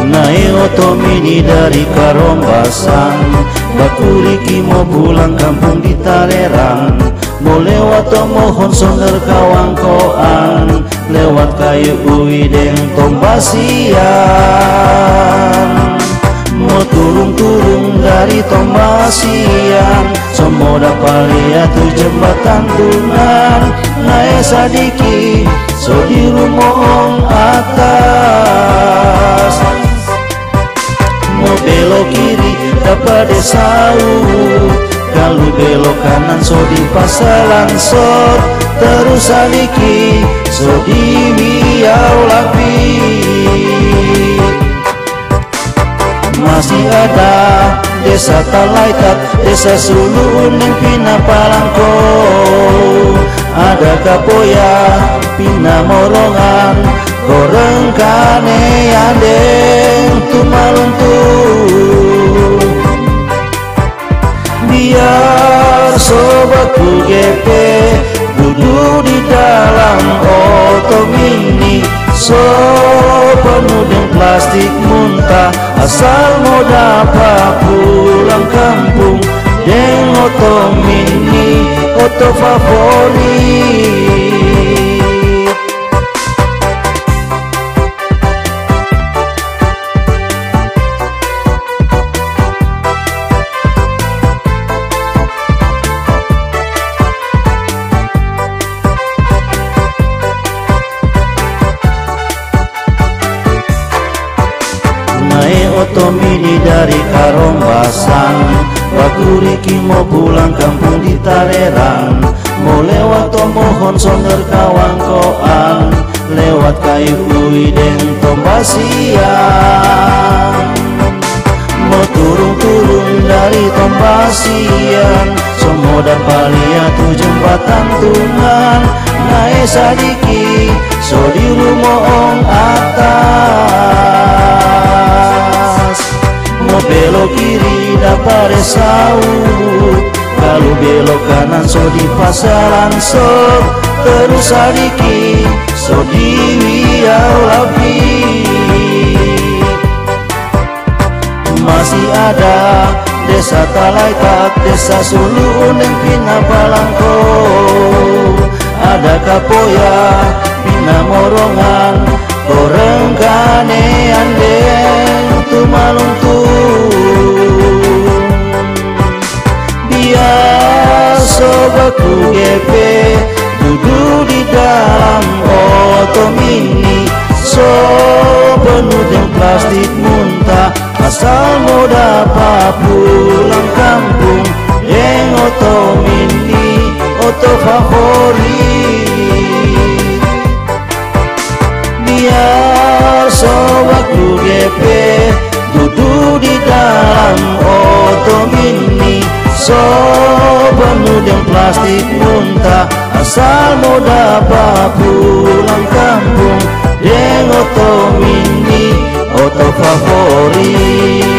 Naik oto mini dari Karombasan, bakuriki mau pulang kampung di Talerang. Mau lewat mohon songer kawangkoan, lewat kayu uideng Tombasian. Mau turung-turung dari Tombasian, semoda palia tu jembatan tunan. Naik sadiki so di rumong atas, mau belok kiri dapat desau, kalau belok kanan so di pasalan sor, terus sadiki so di Wiau Lapi. Masih ada desa Talaikat, desa Sulu Uneng Pina Palangko, ada Kapoya Pina Morongan, Goreng Kane Andeng Tumaluntu. Biar sobatku GP duduk di dalam oto mini, so penuh dengan plastik muntah, asal mau dapat pulang kampung dengan oto mini, oto favorit. Naik oto mini dari Karombasan, bakuriki mau pulang kampung di Talerang. Mau lewat mohon songer kawangkoan, lewat kayu uideng Tombasian. Mau turung-turung dari Tombasian, semoda palia tu jembatan tunan. Naik sadiki so di rumong atas, mau belok kiri dapat desau, kalau belok kanan so di pasaran sor, terus sadiki so di Wiau Lapi. Masih ada desa Talaikat, desa Sulu Uneng Pina Palangko, ada Kapoya Pina Morongan, Goreng Kane Andeng Tumaluntu. Biar sobatku GP duduk di dalam oto mini, so penuh dengan plastik muntah, asal mau dapat pulang kampung dengan oto mini, oto favorit. Biar sobatku GP duduk di dalam oto mini, so penuh dengan plastik muntah, asal mau dapat pulang kampung dengan oto mini, oto favorit.